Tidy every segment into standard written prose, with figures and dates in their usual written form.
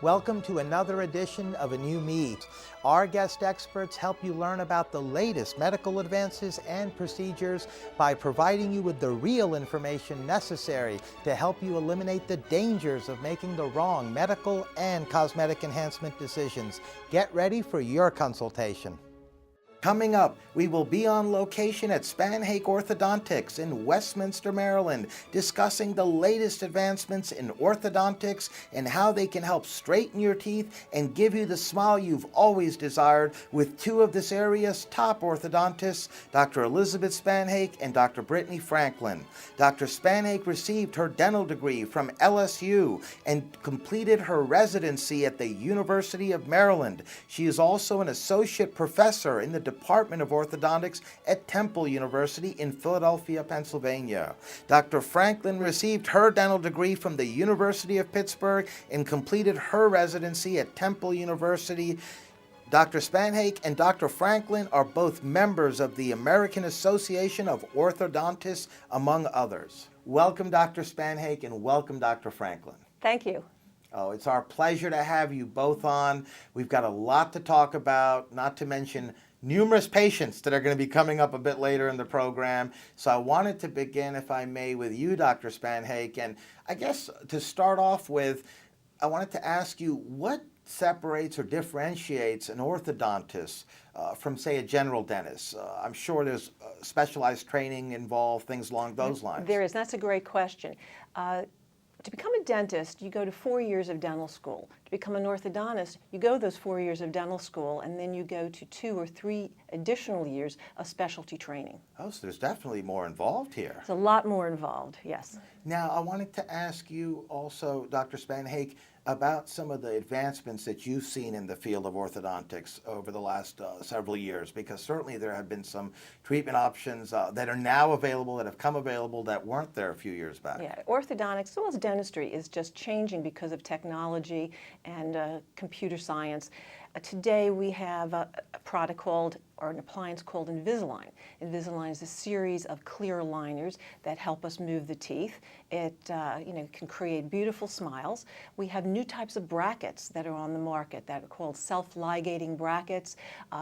Welcome to another edition of A New Meet. Our guest experts help you learn about the latest medical advances and procedures by providing you with the real information necessary to help you eliminate the dangers of making the wrong medical and cosmetic enhancement decisions. Get ready for your consultation. Coming up, we will be on location at Spannhake Orthodontics in Westminster, Maryland, discussing the latest advancements in orthodontics and how they can help straighten your teeth and give you the smile you've always desired with two of this area's top orthodontists, Dr. Elizabeth Spannhake and Dr. Brittney Franklin. Dr. Spannhake received her dental degree from LSU and completed her residency at the University of Maryland. She is also an associate professor in the Department of Orthodontics at Temple University in Philadelphia, Pennsylvania. Dr. Franklin received her dental degree from the University of Pittsburgh and completed her residency at Temple University. Dr. Spannhake and Dr. Franklin are both members of the American Association of Orthodontists, among others. Welcome, Dr. Spannhake, and welcome, Dr. Franklin. Thank you. Oh, it's our pleasure to have you both on. We've got a lot to talk about, not to mention numerous patients that are going to be coming up a bit later in the program. So I wanted to begin, if I may, with you, Dr. Spannhake. And I guess to start off with, I wanted to ask you, what separates or differentiates an orthodontist from, say, a general dentist? I'm sure there's specialized training involved, things along those lines. There is. That's a great question. To become a dentist, you go to 4 years of dental school. To become an orthodontist, you go those 4 years of dental school, and then you go to 2 or 3 additional years of specialty training. Oh, so there's definitely more involved here. It's a lot more involved, yes. Now, I wanted to ask you also, Dr. Spannhake, about some of the advancements that you've seen in the field of orthodontics over the last several years, because certainly there have been some treatment options that are now available, that have come available, that weren't there a few years back. Yeah, orthodontics, as well as dentistry, is just changing because of technology and computer science. Today we have a product called, or an appliance called Invisalign. Invisalign is a series of clear aligners that help us move the teeth. It can create beautiful smiles. We have new types of brackets that are on the market that are called self-ligating brackets.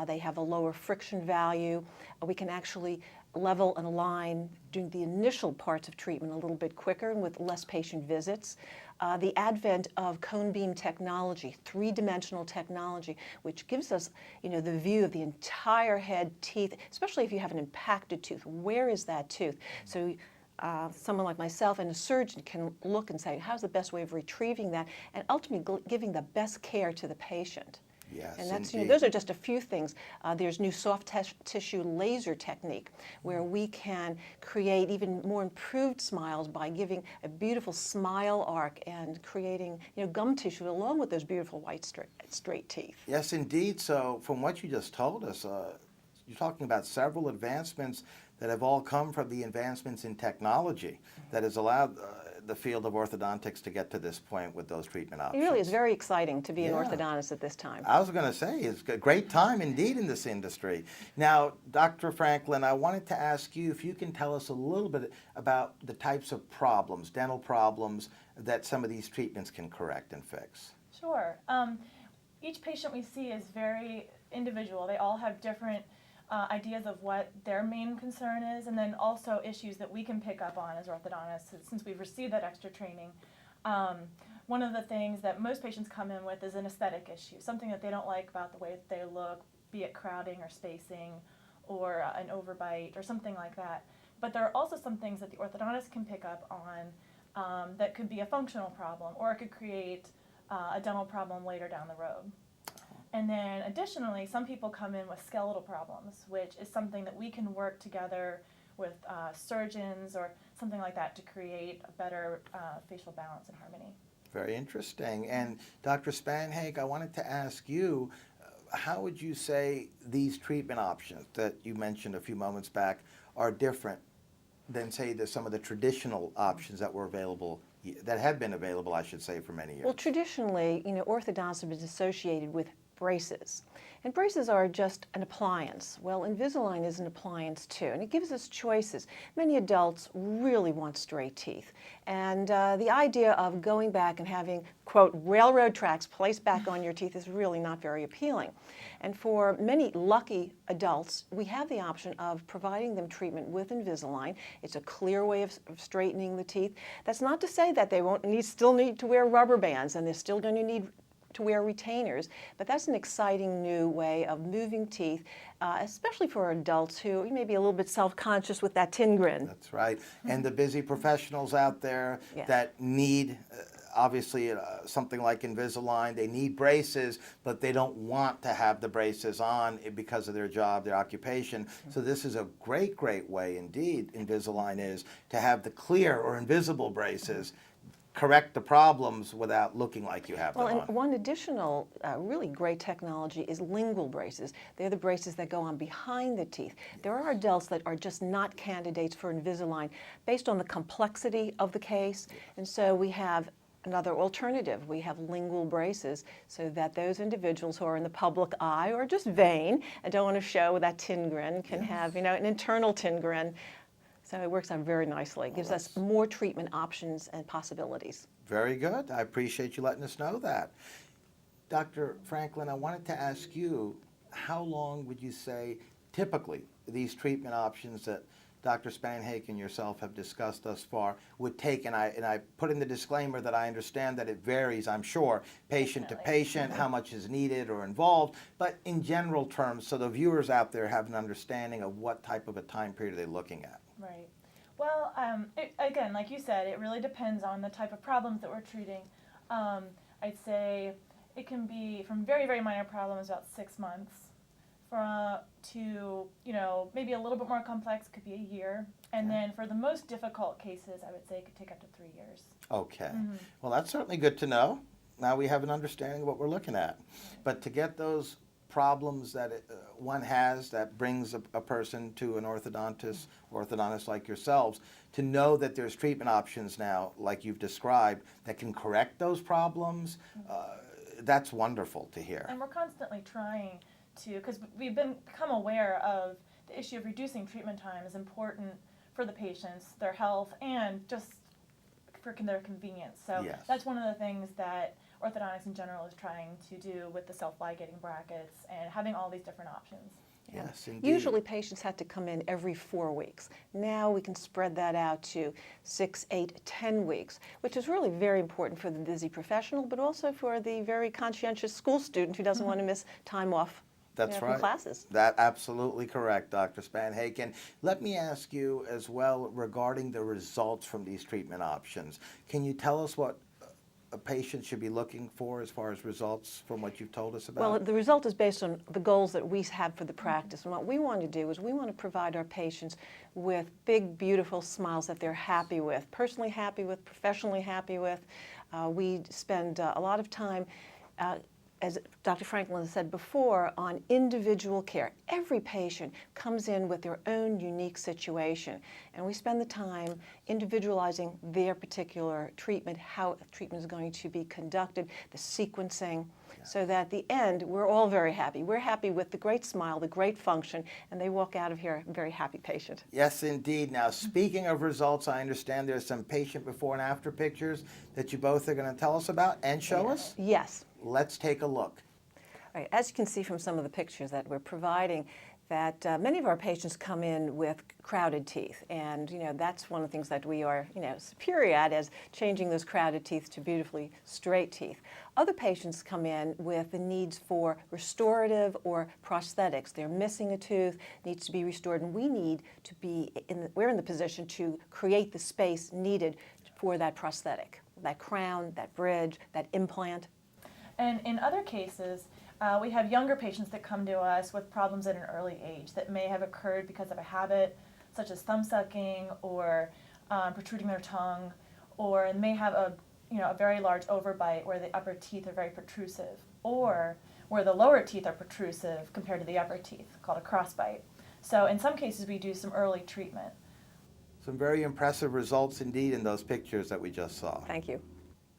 They have a lower friction value. We can actually level and align during the initial parts of treatment a little bit quicker and with less patient visits. The advent of cone beam technology, three-dimensional technology, which gives us, the view of the entire head teeth, especially if you have an impacted tooth. Where is that tooth? So someone like myself and a surgeon can look and say, how's the best way of retrieving that, and ultimately giving the best care to the patient. Yes, and that's, indeed. those are just a few things. There's new soft tissue laser technique where we can create even more improved smiles by giving a beautiful smile arc and creating gum tissue along with those beautiful white straight teeth. Yes, indeed. So from what you just told us, you're talking about several advancements that have all come from the advancements in technology that has allowed the field of orthodontics to get to this point with those treatment options. It really is very exciting to be an orthodontist at this time. I was going to say, it's a great time indeed in this industry. Now, Dr. Franklin, I wanted to ask you if you can tell us a little bit about the types of problems, dental problems, that some of these treatments can correct and fix. Sure. Each patient we see is very individual. They all have different ideas of what their main concern is, and then also issues that we can pick up on as orthodontists since we've received that extra training. One of the things that most patients come in with is an aesthetic issue, something that they don't like about the way that they look, be it crowding or spacing or an overbite or something like that. But there are also some things that the orthodontist can pick up on that could be a functional problem, or it could create a dental problem later down the road. And then additionally, some people come in with skeletal problems, which is something that we can work together with surgeons or something like that to create a better facial balance and harmony. Very interesting. And Dr. Spannhake, I wanted to ask you, how would you say these treatment options that you mentioned a few moments back are different than, say, some of the traditional options that were available, that have been available, I should say, for many years? Well, traditionally, orthodontics have been associated with braces. And braces are just an appliance. Well, Invisalign is an appliance too, and it gives us choices. Many adults really want straight teeth, and the idea of going back and having, quote, railroad tracks placed back on your teeth is really not very appealing. And for many lucky adults, we have the option of providing them treatment with Invisalign. It's a clear way of straightening the teeth. That's not to say that they won't still need to wear rubber bands, and they're still going to need to wear retainers, but that's an exciting new way of moving teeth, especially for adults who may be a little bit self-conscious with that tin grin. That's right. And the busy professionals out there Yes. that need, obviously, something like Invisalign, they need braces, but they don't want to have the braces on because of their job, their occupation. So this is a great, great way indeed, Invisalign is, to have the clear or invisible braces correct the problems without looking like you have them Well, on. and one additional really great technology is lingual braces. They're the braces that go on behind the teeth. There are adults that are just not candidates for Invisalign based on the complexity of the case, and so we have another alternative. We have lingual braces so that those individuals who are in the public eye or just vain and don't want to show that tin grin can have, an internal tin grin. So it works out very nicely. It gives us more treatment options and possibilities. Very good. I appreciate you letting us know that. Dr. Franklin, I wanted to ask you, how long would you say typically these treatment options that Dr. Spannhake and yourself have discussed thus far would take? And I put in the disclaimer that I understand that it varies, I'm sure, patient to patient, how much is needed or involved, but in general terms, so the viewers out there have an understanding of what type of a time period are they looking at. Right. Well, again, like you said, it really depends on the type of problems that we're treating. I'd say it can be from very, very minor problems, about 6 months, to, maybe a little bit more complex, could be a year. And then for the most difficult cases, I would say it could take up to 3 years. Okay. Well, that's certainly good to know. Now we have an understanding of what we're looking at. But to get those problems that one has that brings a person to an orthodontist like yourselves, to know that there's treatment options now, like you've described, that can correct those problems, that's wonderful to hear. And we're constantly trying to, because we've become aware of the issue of reducing treatment time is important for the patients, their health, and just for their convenience. So that's one of the things that orthodontics in general is trying to do with the self-ligating brackets and having all these different options. Yes, indeed. Usually patients had to come in every 4 weeks. Now we can spread that out to 6, 8, 10 weeks, which is really very important for the busy professional, but also for the very conscientious school student who doesn't want to miss time off from classes. That's absolutely correct, Dr. Spannhake. And let me ask you as well regarding the results from these treatment options. Can you tell us what a patient should be looking for as far as results from what you've told us about? Well, the result is based on the goals that we have for the practice. And what we want to do is we want to provide our patients with big, beautiful smiles that they're happy with, personally happy with, professionally happy with. We spend a lot of time, as Dr. Franklin said before, on individual care. Every patient comes in with their own unique situation, and we spend the time individualizing their particular treatment, how treatment is going to be conducted, the sequencing, so that at the end, we're all very happy. We're happy with the great smile, the great function, and they walk out of here a very happy patient. Yes, indeed. Now, speaking of results, I understand there's some patient before and after pictures that you both are going to tell us about and show us? Yes. Let's take a look. All right. As you can see from some of the pictures that we're providing, that many of our patients come in with crowded teeth, and that's one of the things that we are superior at, is changing those crowded teeth to beautifully straight teeth. Other patients come in with the needs for restorative or prosthetics. They're missing a tooth, needs to be restored, and we need to be we're in the position to create the space needed for that prosthetic, that crown, that bridge, that implant. And in other cases, we have younger patients that come to us with problems at an early age that may have occurred because of a habit, such as thumb sucking or protruding their tongue, or may have a very large overbite where the upper teeth are very protrusive, or where the lower teeth are protrusive compared to the upper teeth, called a crossbite. So in some cases, we do some early treatment. Some very impressive results indeed in those pictures that we just saw. Thank you.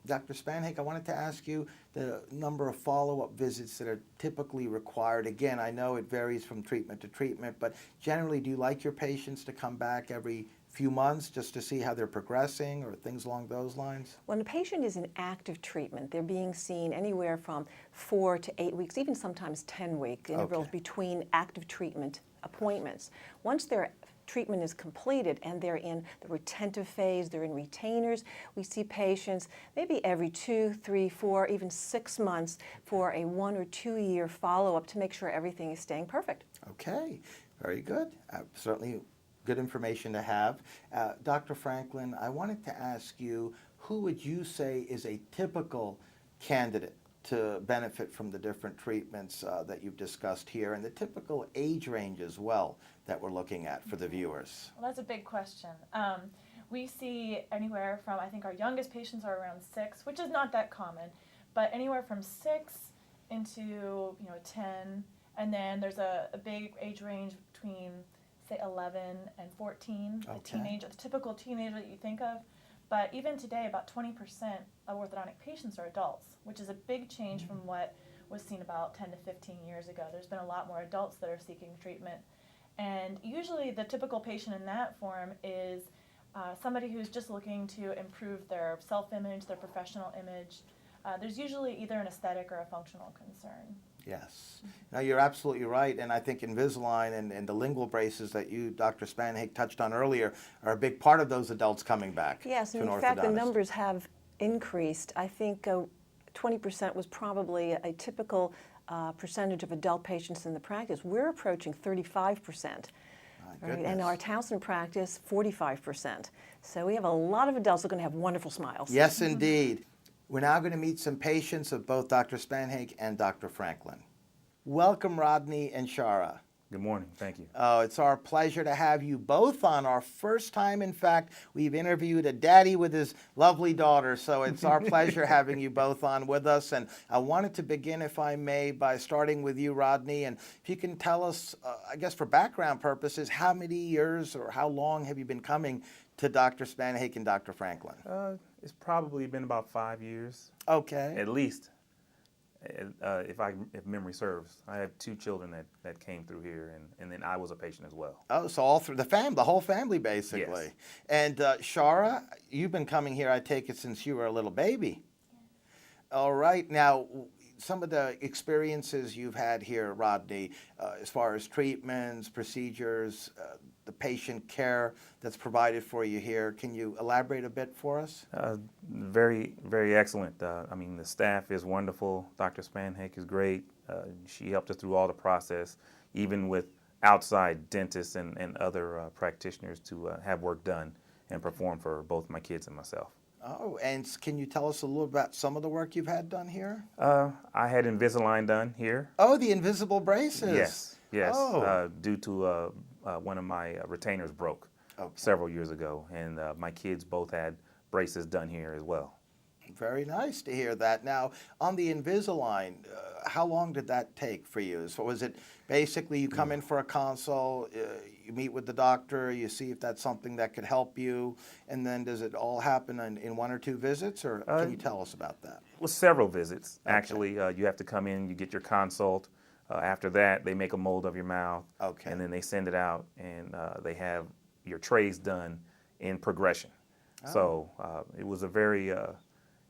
Dr. Spannhake, I wanted to ask you the number of follow-up visits that are typically required. Again, I know it varies from treatment to treatment, but generally, do you like your patients to come back every few months just to see how they're progressing or things along those lines? When a patient is in active treatment, they're being seen anywhere from 4 to 8 weeks, even sometimes 10-week intervals between active treatment appointments. Once their treatment is completed and they're in the retentive phase, they're in retainers, we see patients maybe every 2, 3, 4, even 6 months for a 1 or 2 year follow-up to make sure everything is staying perfect. Okay, very good. Certainly good information to have. Dr. Franklin, I wanted to ask you, who would you say is a typical candidate to benefit from the different treatments that you've discussed here, and the typical age range as well that we're looking at for the viewers? Well, that's a big question. We see anywhere from, I think our youngest patients are around 6, which is not that common, but anywhere from 6 into 10, and then there's a big age range between, say, 11 and 14, the typical teenager that you think of. But even today, about 20% of orthodontic patients are adults, which is a big change from what was seen about 10 to 15 years ago. There's been a lot more adults that are seeking treatment. And usually the typical patient in that form is somebody who's just looking to improve their self-image, their professional image. There's usually either an aesthetic or a functional concern. Yes. No, you're absolutely right, and I think Invisalign and the lingual braces that you, Dr. Spannhake, touched on earlier are a big part of those adults coming back. Yes, and to an in fact, the orthodontist. numbers have increased. I think 20% was probably a typical percentage of adult patients in the practice. We're approaching 35%. Right? And our Towson practice, 45%. So we have a lot of adults that are going to have wonderful smiles. Yes, indeed. We're now going to meet some patients of both Dr. Spannhake and Dr. Franklin. Welcome, Rodney and Shara. Good morning. Thank you. Oh, it's our pleasure to have you both on. Our first time, in fact, we've interviewed a daddy with his lovely daughter, so it's our pleasure having you both on with us. And I wanted to begin, if I may, by starting with you, Rodney, and if you can tell us, I guess for background purposes, how many years or how long have you been coming to Dr. Spannhake and Dr. Franklin? It's probably been about 5 years. Okay. At least, if memory serves. I have 2 children that came through here, and then I was a patient as well. Oh, so all through the whole family, basically. Yes. And Shara, you've been coming here, I take it, since you were a little baby. All right. Now, some of the experiences you've had here, Rodney, as far as treatments, procedures, the patient care that's provided for you here, can you elaborate a bit for us? Very, very excellent. I mean, the staff is wonderful. Dr. Spannhake is great. She helped us through all the process, even with outside dentists and other practitioners to have work done and perform for both my kids and myself. Oh, and can you tell us a little about some of the work you've had done here? I had Invisalign done here. Oh, the invisible braces. Yes. Oh. Due to one of my retainers broke several years ago, and my kids both had braces done here as well. Very nice to hear that. Now, on the Invisalign, how long did that take for you? So was it basically you come in for a consult, you meet with the doctor, you see if that's something that could help you, and then does it all happen in 1 or 2 visits, or can you tell us about that? Well, several visits. Okay. Actually, you have to come in, you get your consult. After that, they make a mold of your mouth, and then they send it out, and they have your trays done in progression. Oh. So it was a very,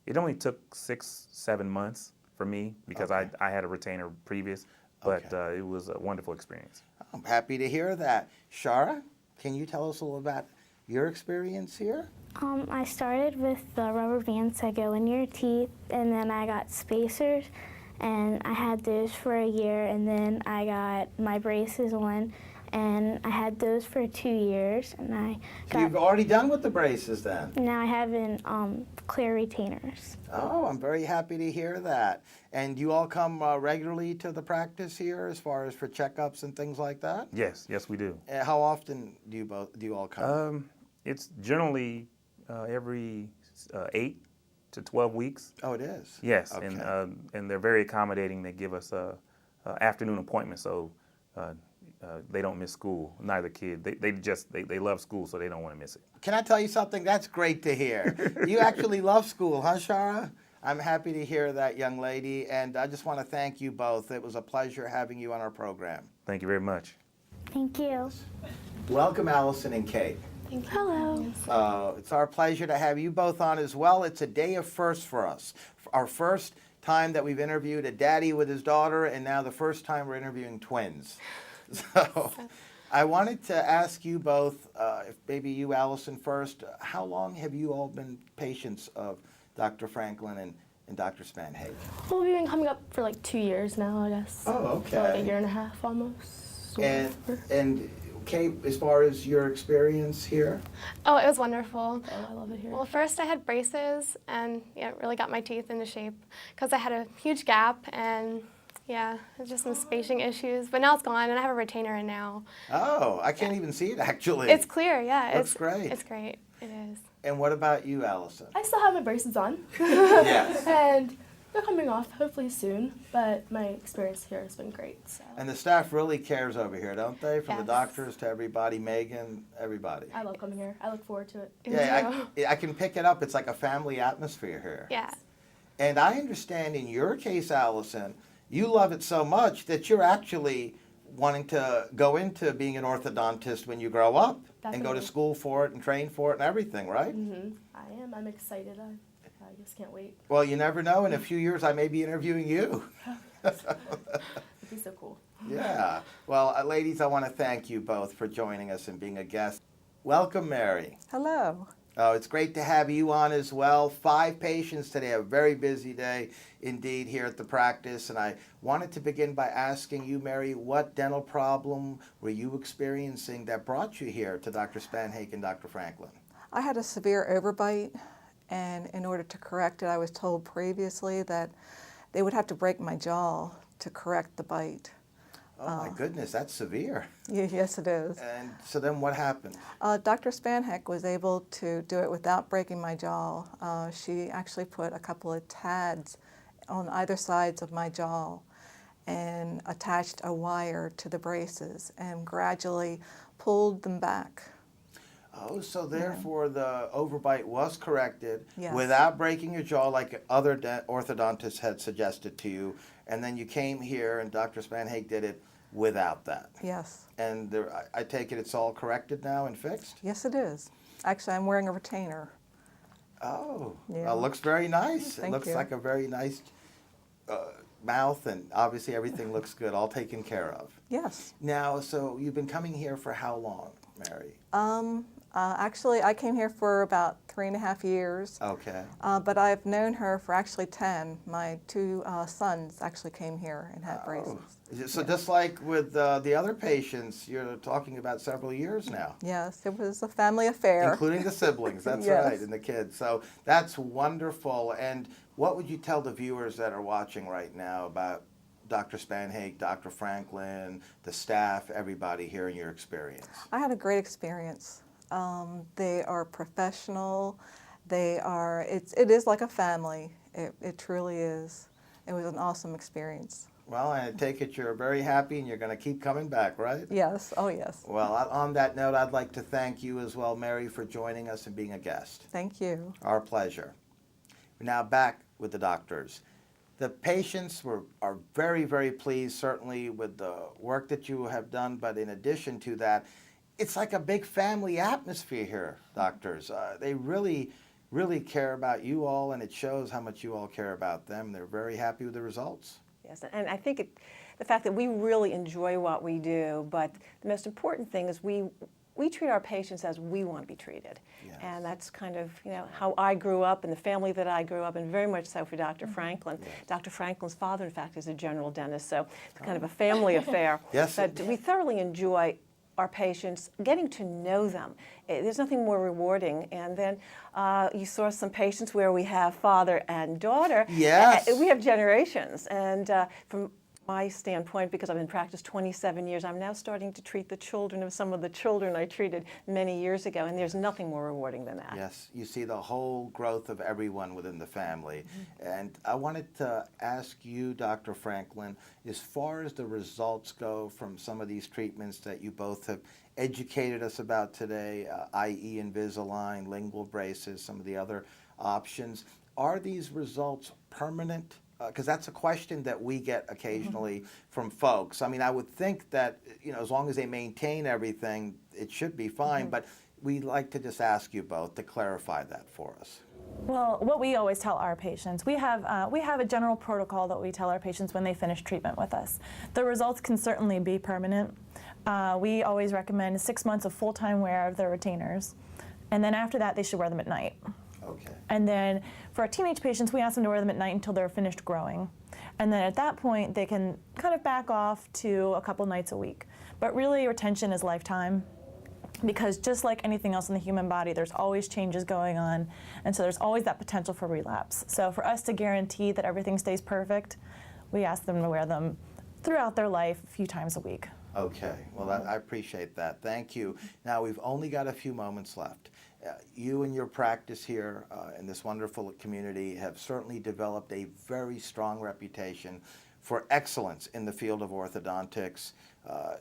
it only took 6-7 months for me because I had a retainer previous, but it was a wonderful experience. I'm happy to hear that. Shara, can you tell us a little about your experience here? I started with the rubber bands that go in your teeth, and then I got spacers. And I had those for a year, and then I got my braces on, and I had those for 2 years. And So you've already done with the braces then? Now I have in clear retainers. Oh, I'm very happy to hear that. And you all come regularly to the practice here, as far as for checkups and things like that? Yes, we do. How often do you all come? It's generally every 8 to 12 weeks. Oh, it is? Yes, okay. And they're very accommodating. They give us a afternoon appointment, so they don't miss school. Neither kid. They love school, so they don't want to miss it. Can I tell you something? That's great to hear. You actually love school, huh, Shara? I'm happy to hear that, young lady, and I just want to thank you both. It was a pleasure having you on our program. Thank you very much. Thank you. Welcome, Allison and Kate. Hello. It's our pleasure to have you both on as well. It's a day of firsts for us. Our first time that we've interviewed a daddy with his daughter, and now the first time we're interviewing twins. So I wanted to ask you both, if maybe you, Allison, first, how long have you all been patients of Dr. Franklin and Dr. Spannhake? Well, we've been coming up for like 2 years now, I guess. Oh, okay. For like a year and a half almost. And Kate, as far as your experience here? Oh, it was wonderful. Oh, I love it here. Well, first I had braces, and yeah, it really got my teeth into shape because I had a huge gap, and yeah, just some spacing issues. But now it's gone, and I have a retainer in now. Oh, I can't even see it actually. It's clear, yeah. Looks great. It's great. It is. And what about you, Allison? I still have my braces on. Yes. And they're coming off hopefully soon, but my experience here has been great. So. And the staff really cares over here, don't they? From the Yes. doctors to everybody, Megan, everybody. I love coming here. I look forward to it. Yeah, I can pick it up. It's like a family atmosphere here. Yeah. And I understand in your case, Allison, you love it so much that you're actually wanting to go into being an orthodontist when you grow up and go to Definitely. school for it and train for it and everything, right? I am. I'm excited. I just can't wait. Well, you never know. In a few years, I may be interviewing you. It'd be so cool. Yeah. Well, ladies, I want to thank you both for joining us and being a guest. Welcome, Mary. Hello. Oh, it's great to have you on as well. 5 patients today, a very busy day indeed here at the practice. And I wanted to begin by asking you, Mary, what dental problem were you experiencing that brought you here to Dr. Spannhake and Dr. Franklin? I had a severe overbite, and in order to correct it, I was told previously that they would have to break my jaw to correct the bite. Oh, my goodness, that's severe. Yes, it is. And so then what happened? Dr. Spannhake was able to do it without breaking my jaw. She actually put a couple of tads on either sides of my jaw and attached a wire to the braces and gradually pulled them back. Oh, so therefore the overbite was corrected Yes. without breaking your jaw like other orthodontists had suggested to you, and then you came here and Dr. Spannhake did it without that. Yes. And I take it it's all corrected now and fixed? Yes, it is. Actually, I'm wearing a retainer. Oh, Yeah. well, it looks very nice. It Thank looks you. like a very nice mouth, and obviously everything looks good, all taken care of. Yes. Now, so you've been coming here for how long, Mary? Actually, I came here for about 3.5 years, Okay. but I've known her for actually 10. My 2 sons actually came here and had braces. So just like with the other patients, you're talking about several years now. Yes, it was a family affair. Including the siblings, that's Yes. right, and the kids. So that's wonderful. And what would you tell the viewers that are watching right now about Dr. Spannhake, Dr. Franklin, the staff, everybody here in your experience? I had a great experience. They are professional. It is like a family. It truly is. It was an awesome experience. Well, I take it you're very happy and you're going to keep coming back, right? Yes, oh yes. Well, on that note, I'd like to thank you as well, Mary, for joining us and being a guest. Thank you. Our pleasure. Now back with the doctors. The patients are very, very pleased, certainly, with the work that you have done, but in addition to that, it's like a big family atmosphere here, doctors. They really, really care about you all, and it shows how much you all care about them. They're very happy with the results. Yes, and I think the fact that we really enjoy what we do, but the most important thing is we treat our patients as we want to be treated. Yes. And that's kind of, how I grew up and the family that I grew up in, very much so for Dr. Franklin. Yes. Dr. Franklin's father, in fact, is a general dentist, so it's kind of a family affair. Yes. But we thoroughly enjoy our patients, getting to know them. There's nothing more rewarding. And then you saw some patients where we have father and daughter. Yes. We have generations. And from My standpoint, because I've been in practice 27 years, I'm now starting to treat the children of some of the children I treated many years ago, and there's nothing more rewarding than that. Yes, you see the whole growth of everyone within the family. And I wanted to ask you, Dr. Franklin, as far as the results go from some of these treatments that you both have educated us about today, i.e. Invisalign, lingual braces, some of the other options, are these results permanent? Because that's a question that we get occasionally from folks. I mean, I would think that, you know, as long as they maintain everything, it should be fine, but we'd like to just ask you both to clarify that for us. Well, what we always tell our patients, we have a general protocol that we tell our patients when they finish treatment with us. The results can certainly be permanent. We always recommend 6 months of full-time wear of their retainers, and then after that they should wear them at night. Okay. And then for our teenage patients, we ask them to wear them at night until they're finished growing. And then at that point, they can kind of back off to a couple nights a week. But really, retention is lifetime, because just like anything else in the human body, there's always changes going on, and so there's always that potential for relapse. So for us to guarantee that everything stays perfect, we ask them to wear them throughout their life a few times a week. Okay, well, I appreciate that. Thank you. Now, we've only got a few moments left. You and your practice here in this wonderful community have certainly developed a very strong reputation for excellence in the field of orthodontics.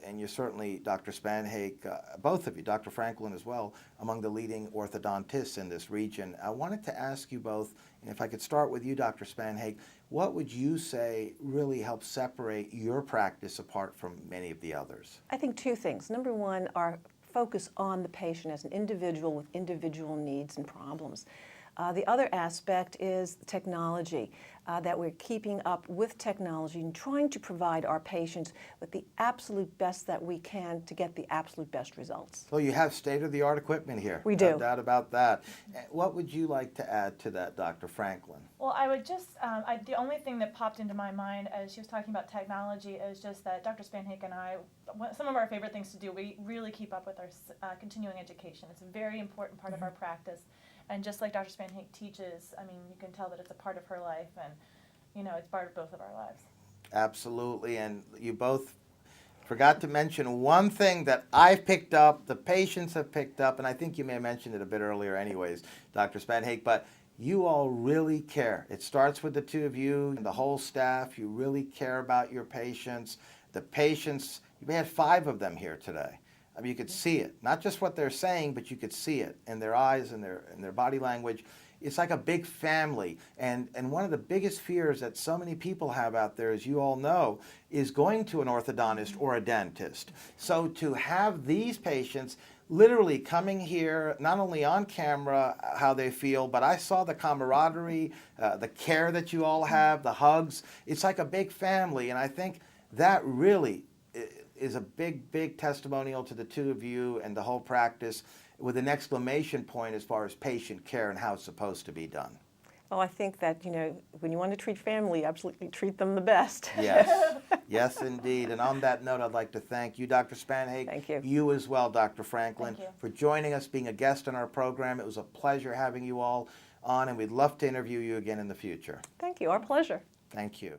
And you're certainly, Dr. Spannhake, both of you, Dr. Franklin as well, among the leading orthodontists in this region. I wanted to ask you both, and if I could start with you, Dr. Spannhake, what would you say really helps separate your practice apart from many of the others? I think two things. Number one, our focus on the patient as an individual with individual needs and problems. The other aspect is technology, that we're keeping up with technology and trying to provide our patients with the absolute best that we can to get the absolute best results. Well, you have state-of-the-art equipment here. We do. No doubt about that. What would you like to add to that, Dr. Franklin? Well, I would just, the only thing that popped into my mind as she was talking about technology is just that Dr. Spannhake and I, some of our favorite things to do, we really keep up with our continuing education. It's a very important part of our practice. And just like Dr. Spannhake teaches, I mean, you can tell that it's a part of her life, and, you know, it's part of both of our lives. Absolutely, and you both forgot to mention one thing that I've picked up, the patients have picked up, and I think you may have mentioned it a bit earlier anyways, Dr. Spannhake, but you all really care. It starts with the two of you and the whole staff. You really care about your patients. The patients, we had 5 of them here today. I mean, you could see it, not just what they're saying, but you could see it in their eyes and their body language. It's like a big family, and one of the biggest fears that so many people have out there, as you all know, is going to an orthodontist or a dentist. So to have these patients literally coming here, not only on camera, how they feel, but I saw the camaraderie, the care that you all have, the hugs. It's like a big family, and I think that really is a big, big testimonial to the two of you and the whole practice, with an exclamation point as far as patient care and how it's supposed to be done. Well, I think that, you know, when you want to treat family, absolutely treat them the best. Yes, yes indeed. And on that note, I'd like to thank you, Dr. Spannhake. Thank you. You as well, Dr. Franklin, Thank you. for joining us, being a guest on our program. It was a pleasure having you all on, and we'd love to interview you again in the future. Thank you. Our pleasure. Thank you.